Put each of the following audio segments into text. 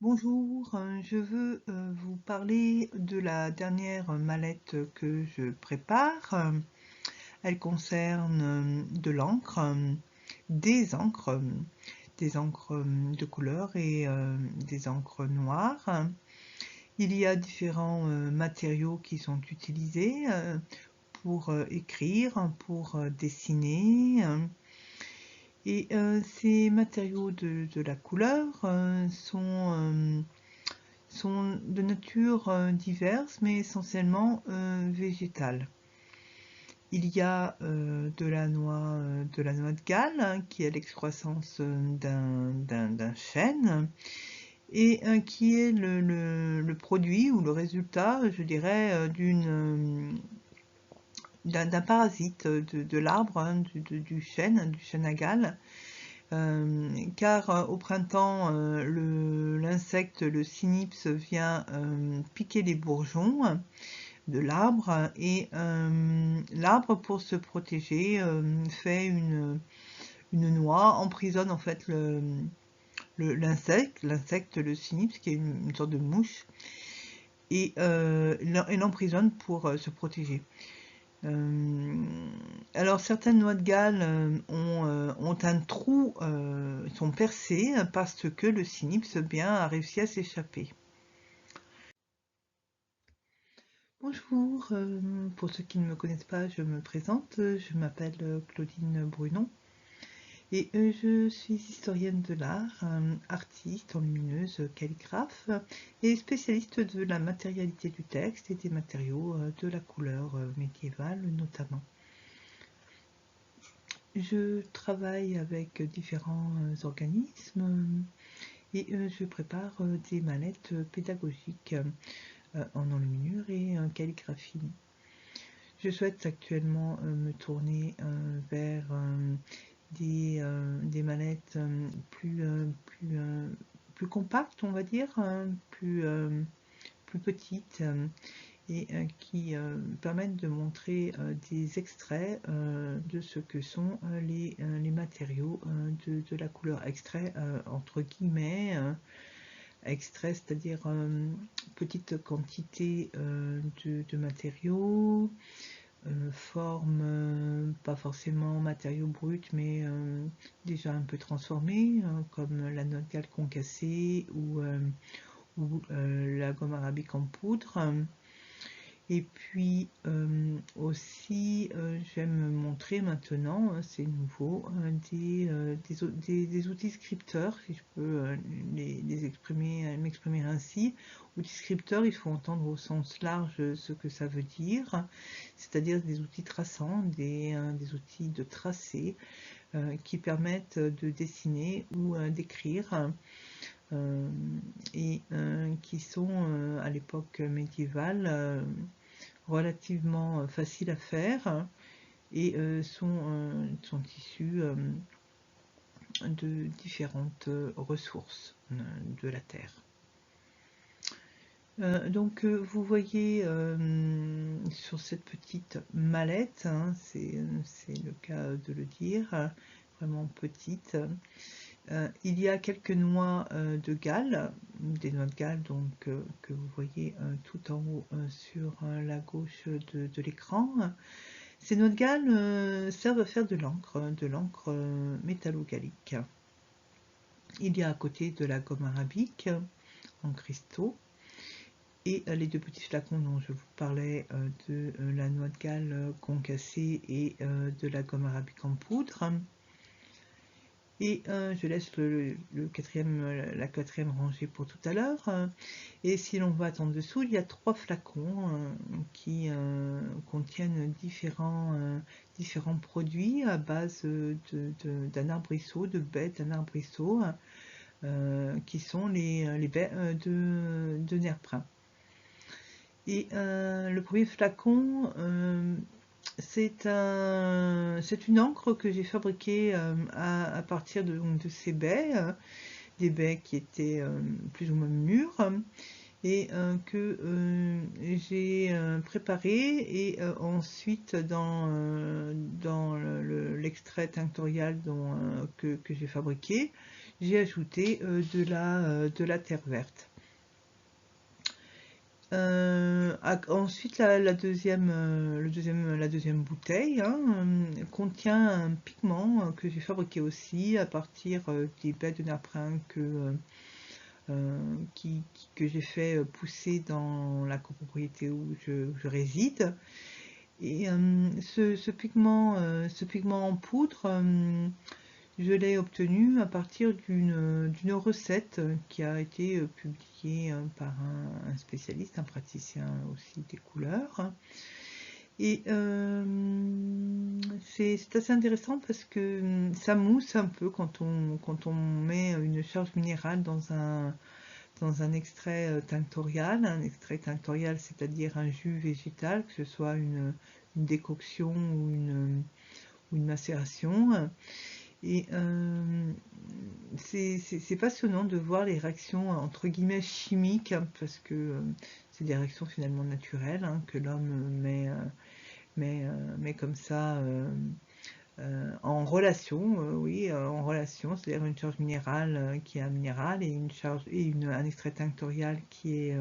Bonjour, je veux vous parler de la dernière mallette que je prépare. Elle concerne de l'encre, des encres de couleur et des encres noires. Il y a différents matériaux qui sont utilisés pour écrire, pour dessiner. Et ces matériaux de la couleur sont de nature diverse, mais essentiellement végétale. Il y a de la noix de Galles, hein, qui est l'excroissance d'un chêne, et qui est le produit ou le résultat, je dirais, d'un parasite de l'arbre, hein, du chêne à Galles. Car au printemps, l'insecte, le cynips, vient piquer les bourgeons de l'arbre et l'arbre, pour se protéger, fait une noix, emprisonne en fait l'insecte, le cynips, qui est une sorte de mouche, et l'emprisonne pour se protéger. Alors certaines noix de Galles ont un trou, sont percées parce que le cynips bien a réussi à s'échapper. Bonjour, pour ceux qui ne me connaissent pas, je me présente, je m'appelle Claudine Brunon et je suis historienne de l'art, artiste, enlumineuse, calligraphe et spécialiste de la matérialité du texte et des matériaux de la couleur médiévale notamment. Je travaille avec différents organismes et je prépare des mallettes pédagogiques en enluminure et en calligraphie. Je souhaite actuellement me tourner vers des mallettes plus compactes, on va dire, plus petites, et qui permettent de montrer des extraits de ce que sont les matériaux de la couleur. Extrait entre guillemets, extrait, c'est-à-dire petite quantité de matériaux, forme, pas forcément matériaux bruts, mais déjà un peu transformés, comme la noix de Galles concassée ou la gomme arabique en poudre. Et puis aussi, j'aime montrer maintenant, c'est nouveau, des outils scripteurs, si je peux m'exprimer ainsi. Outils scripteurs, il faut entendre au sens large ce que ça veut dire, c'est-à-dire des outils traçants, des outils de tracé qui permettent de dessiner ou d'écrire. Et qui sont à l'époque médiévale relativement faciles à faire et sont issus de différentes ressources de la terre. Donc vous voyez sur cette petite mallette, hein, c'est le cas de le dire, vraiment petite, il y a quelques noix de Galles, des noix de Galles donc, que vous voyez tout en haut sur la gauche de l'écran. Ces noix de Galles servent à faire de l'encre métallogallique. Il y a à côté de la gomme arabique en cristaux et les deux petits flacons dont je vous parlais de la noix de Galles concassée et de la gomme arabique en poudre. Et je laisse la quatrième rangée pour tout à l'heure. Et si l'on va en dessous, il y a trois flacons qui contiennent différents produits à base d'un arbrisseau, de baies d'un arbrisseau, qui sont les baies de nerprin. Et le premier flacon, c'est une encre que j'ai fabriquée à partir de ces baies, des baies qui étaient plus ou moins mûres, et que j'ai préparées, et ensuite dans l'extrait tinctorial que j'ai fabriqué, j'ai ajouté de la terre verte. Ensuite, la deuxième bouteille contient un pigment que j'ai fabriqué aussi à partir des baies de nacre que j'ai fait pousser dans la copropriété où je réside. Et ce pigment en poudre, je l'ai obtenu à partir d'une recette qui a été publiée par un spécialiste, un praticien aussi des couleurs. Et c'est assez intéressant parce que ça mousse un peu quand on met une charge minérale dans un extrait tinctorial. Un extrait tinctorial, c'est-à-dire un jus végétal, que ce soit une décoction ou une macération. Et c'est passionnant de voir les réactions entre guillemets chimiques, parce que c'est des réactions finalement naturelles que l'homme met comme ça en relation, oui, en relation, c'est-à-dire une charge minérale qui est un minéral et un extrait tinctorial qui est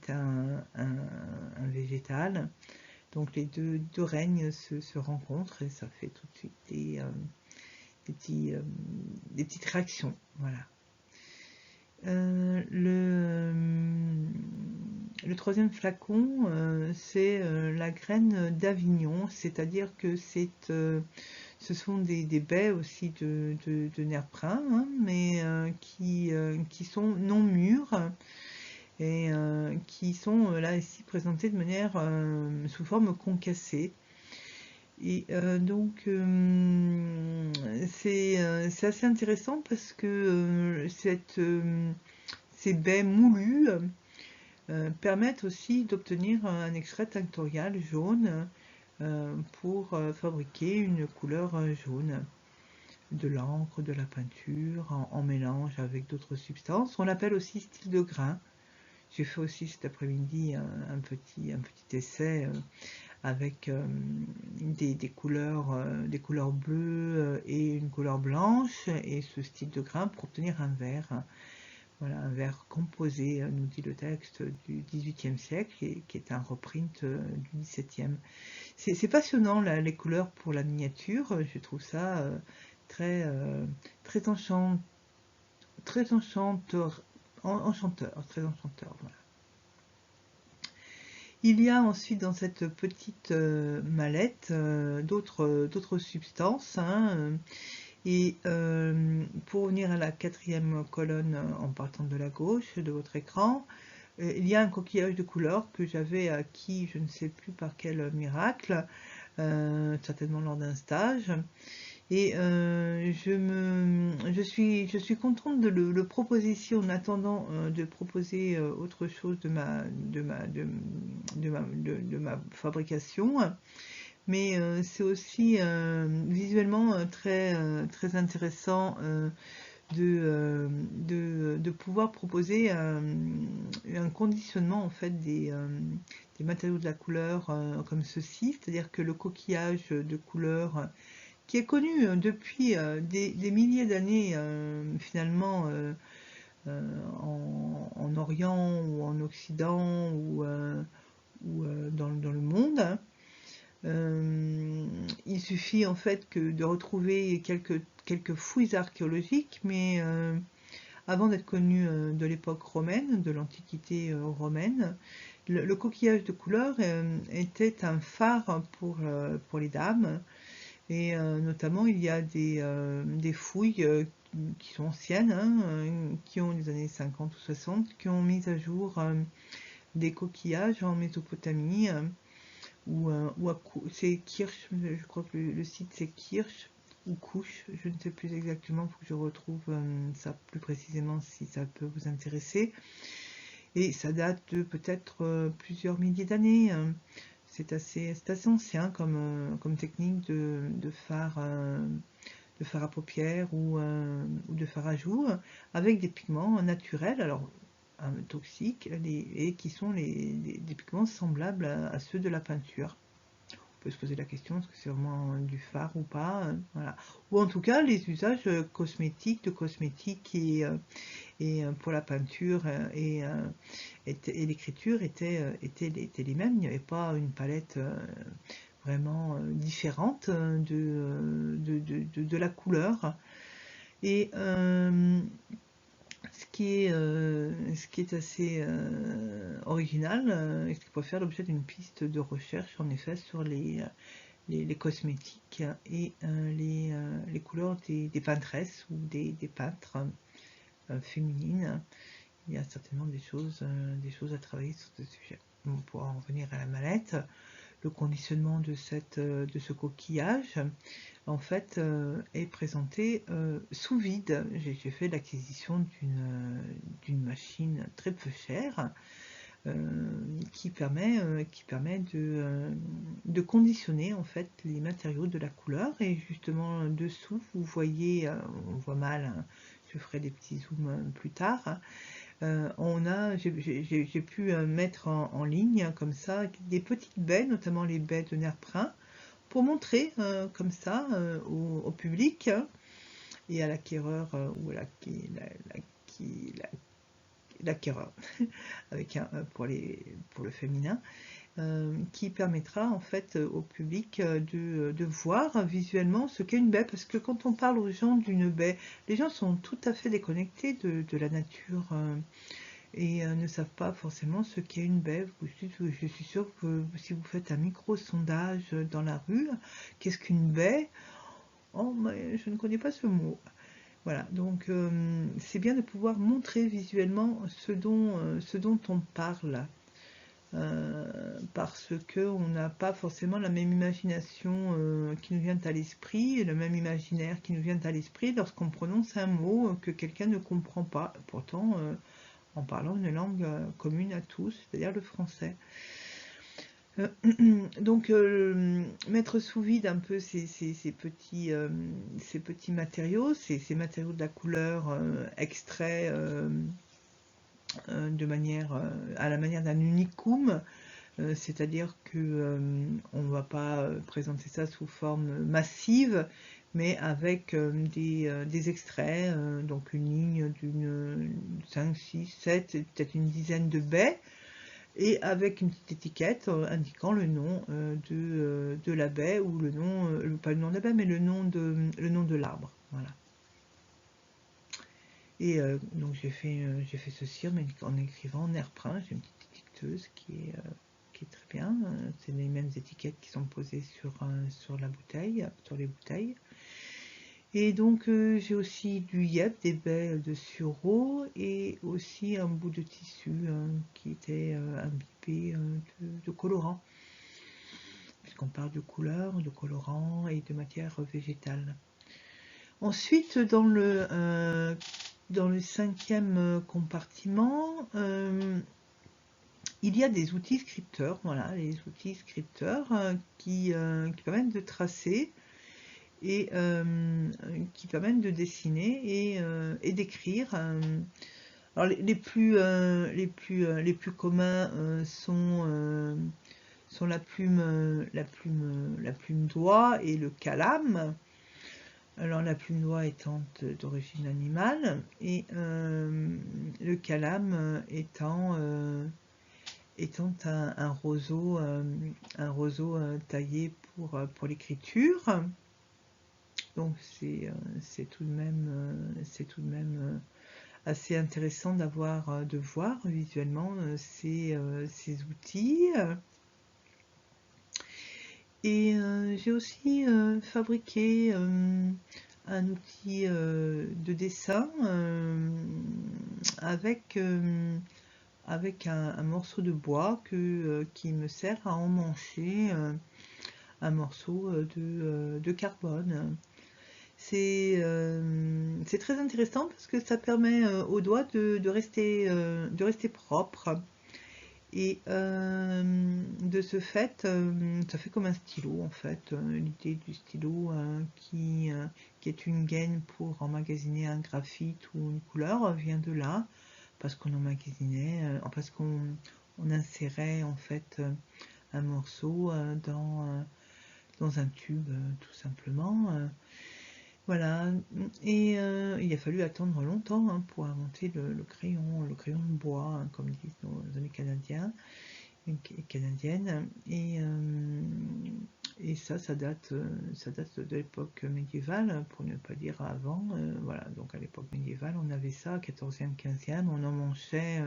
un végétal. Donc les deux règnes se rencontrent et ça fait tout de suite des petites réactions. Voilà. Le troisième flacon, c'est la graine d'Avignon, c'est-à-dire que ce sont des baies aussi de nerf brun, mais qui sont non mûres et qui sont là ici présentées de manière sous forme concassée. Et donc c'est assez intéressant parce que ces baies moulues permettent aussi d'obtenir un extrait tinctorial jaune pour fabriquer une couleur jaune, de l'encre, de la peinture, en mélange avec d'autres substances. On l'appelle aussi style de grain. J'ai fait aussi cet après-midi un petit essai avec des couleurs bleues et une couleur blanche et ce style de grain pour obtenir un vert. Voilà, un verre composé, nous dit le texte, du XVIIIe siècle, qui est un reprint du XVIIe. C'est passionnant, là, les couleurs pour la miniature. Je trouve ça très, très enchanteur, très enchanteur, très enchanteur. Voilà. Il y a ensuite dans cette petite mallette d'autres substances. Et pour revenir à la quatrième colonne en partant de la gauche de votre écran, il y a un coquillage de couleur que j'avais acquis, je ne sais plus par quel miracle, certainement lors d'un stage. Et je suis contente de le proposer ici en attendant de proposer autre chose de ma fabrication. Mais c'est aussi visuellement très intéressant de pouvoir proposer un conditionnement en fait des matériaux de la couleur comme ceci, c'est-à-dire que le coquillage de couleur qui est connu depuis des milliers d'années finalement en Orient ou en Occident ou dans le monde. Il suffit en fait que de retrouver quelques fouilles archéologiques, mais avant d'être connu de l'époque romaine, de l'Antiquité romaine, le coquillage de couleur était un phare pour les dames, et notamment il y a des fouilles qui sont anciennes, qui ont les années 50 ou 60, qui ont mis à jour des coquillages en Mésopotamie, c'est Kirch, je crois que le site c'est Kirch ou Couche, je ne sais plus exactement, il faut que je retrouve ça plus précisément si ça peut vous intéresser. Et ça date de peut-être plusieurs milliers d'années. C'est assez ancien comme technique de phare à paupières ou de phare à joues avec des pigments naturels. Alors toxiques et qui sont des pigments semblables à ceux de la peinture. peut se poser la question, est-ce que c'est vraiment du fard ou pas, voilà. Ou en tout cas, les usages cosmétiques, et pour la peinture et l'écriture étaient les mêmes. Il n'y avait pas une palette vraiment différente de la couleur. Et ce qui est assez original, et ce qui peut faire l'objet d'une piste de recherche, en effet, sur les cosmétiques et les couleurs des peintresses ou des peintres féminines. Il y a certainement des choses à travailler sur ce sujet. On pourra en revenir à la mallette. Le conditionnement de ce coquillage, en fait, est présenté sous vide. J'ai fait l'acquisition d'une machine très peu chère qui permet de conditionner en fait les matériaux de la couleur. Et justement dessous, vous voyez, on voit mal, hein, je ferai des petits zooms plus tard. J'ai pu mettre en ligne comme ça des petites baies, notamment les baies de Nerprin, pour montrer comme ça au public et à l'acquéreur ou à l'acquéreur avec pour le féminin, qui permettra en fait au public de voir visuellement ce qu'est une baie, parce que quand on parle aux gens d'une baie, les gens sont tout à fait déconnectés de la nature et ne savent pas forcément ce qu'est une baie. Je suis sûre que si vous faites un micro-sondage dans la rue, qu'est-ce qu'une baie? Oh, mais je ne connais pas ce mot. Voilà, donc c'est bien de pouvoir montrer visuellement ce dont on parle. Parce qu'on n'a pas forcément la même imagination qui nous vient à l'esprit, et le même imaginaire qui nous vient à l'esprit lorsqu'on prononce un mot que quelqu'un ne comprend pas, pourtant en parlant une langue commune à tous, c'est-à-dire le français. Donc mettre sous vide un peu ces petits matériaux, ces matériaux de la couleur extraits à la manière d'un unicum, c'est-à-dire que on ne va pas présenter ça sous forme massive, mais avec des extraits, donc une ligne d'une 5, 6, 7, peut-être une dizaine de baies, et avec une petite étiquette indiquant le nom de la baie, ou le nom, pas le nom de la baie, mais le nom de l'arbre. Voilà. Et donc j'ai fait ceci en écrivant Nerprin. J'ai une petite étiqueteuse qui est très bien. C'est les mêmes étiquettes qui sont posées sur la bouteille, sur les bouteilles. Et donc j'ai aussi du yep, des baies de sureau, et aussi un bout de tissu qui était imbibé de colorant, puisqu'on parle de couleurs, de colorants et de matière végétale. Ensuite, dans le 5e compartiment, il y a des outils scripteurs, voilà, les outils scripteurs qui permettent de tracer et qui permettent de dessiner et d'écrire. Alors les plus communs sont la plume d'oie et le calame. Alors la plume d'oie étant d'origine animale, et le calame étant un roseau taillé pour l'écriture. Donc c'est tout de même assez intéressant de voir visuellement ces outils. Et j'ai aussi fabriqué un outil de dessin avec un morceau de bois qui me sert à emmancher un morceau de carbone. C'est très intéressant parce que ça permet aux doigts de rester propre. Et de ce fait, ça fait comme un stylo en fait. L'idée du stylo qui est une gaine pour emmagasiner un graphite ou une couleur vient de là, parce qu'on emmagasinait, parce qu'on insérait en fait un morceau dans un tube tout simplement. Voilà, et il a fallu attendre longtemps hein, pour inventer le crayon de bois, hein, comme disent nos amis canadiens et canadiennes. Et ça date de l'époque médiévale, pour ne pas dire avant. Voilà, donc à l'époque médiévale, on avait ça, 14e, 15e, on en manchait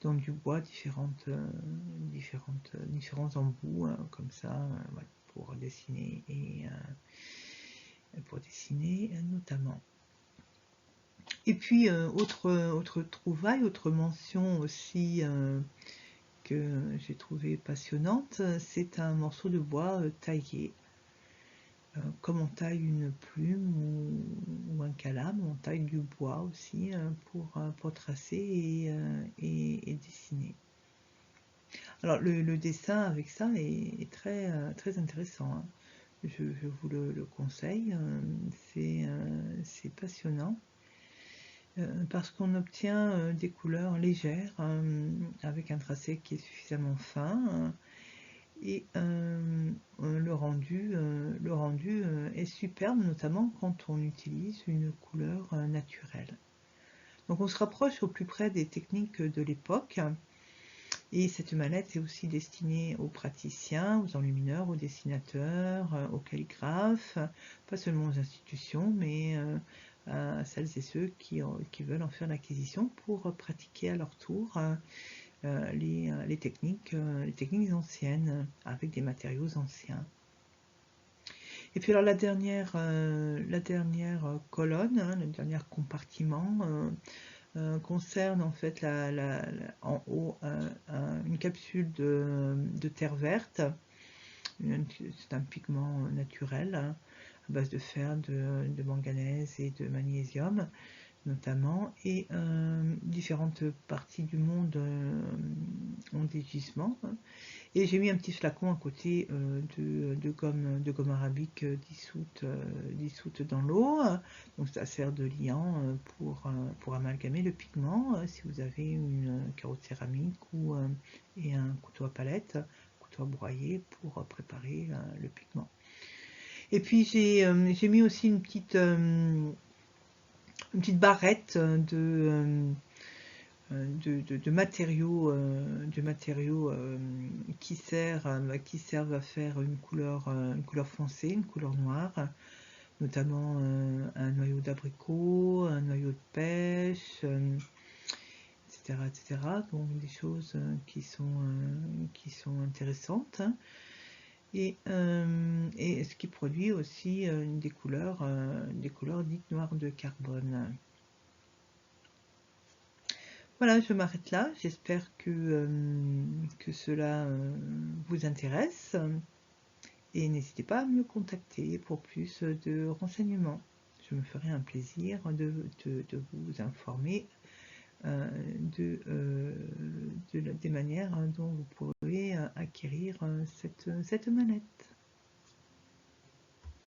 dans du bois différents embouts, comme ça, voilà, pour dessiner notamment. Et puis autre trouvaille, autre mention aussi que j'ai trouvé passionnante, c'est un morceau de bois taillé. Comme on taille une plume ou un calame, on taille du bois aussi pour tracer et dessiner. Alors le dessin avec ça est très, très intéressant, hein. Je vous le conseille, c'est passionnant. Parce qu'on obtient des couleurs légères avec un tracé qui est suffisamment fin et le rendu est superbe, notamment quand on utilise une couleur naturelle. Donc on se rapproche au plus près des techniques de l'époque, et cette mallette est aussi destinée aux praticiens, aux enlumineurs, aux dessinateurs, aux calligraphes, pas seulement aux institutions, mais à celles et ceux qui veulent en faire l'acquisition pour pratiquer à leur tour les techniques anciennes avec des matériaux anciens. Et puis alors la dernière colonne, hein, le dernier compartiment concerne en fait en haut une capsule de terre verte. C'est un pigment naturel hein, à base de fer, de manganèse et de magnésium notamment, et différentes parties du monde ont des gisements. Et j'ai mis un petit flacon à côté de gomme arabique dissoute dans l'eau. Donc ça sert de liant pour amalgamer le pigment. Si vous avez une carotte céramique et un couteau à palette, couteau à broyer pour préparer le pigment. Et puis j'ai mis aussi une petite barrette de matériaux, qui servent à faire une couleur foncée, une couleur noire, notamment un noyau d'abricot, un noyau de pêche, etc., etc. Donc des choses qui sont intéressantes. Et ce qui produit aussi des couleurs dites noires de carbone. Voilà, je m'arrête là. J'espère que cela vous intéresse. Et n'hésitez pas à me contacter pour plus de renseignements. Je me ferai un plaisir de vous informer des manières dont vous pourrez acquérir cette mallette.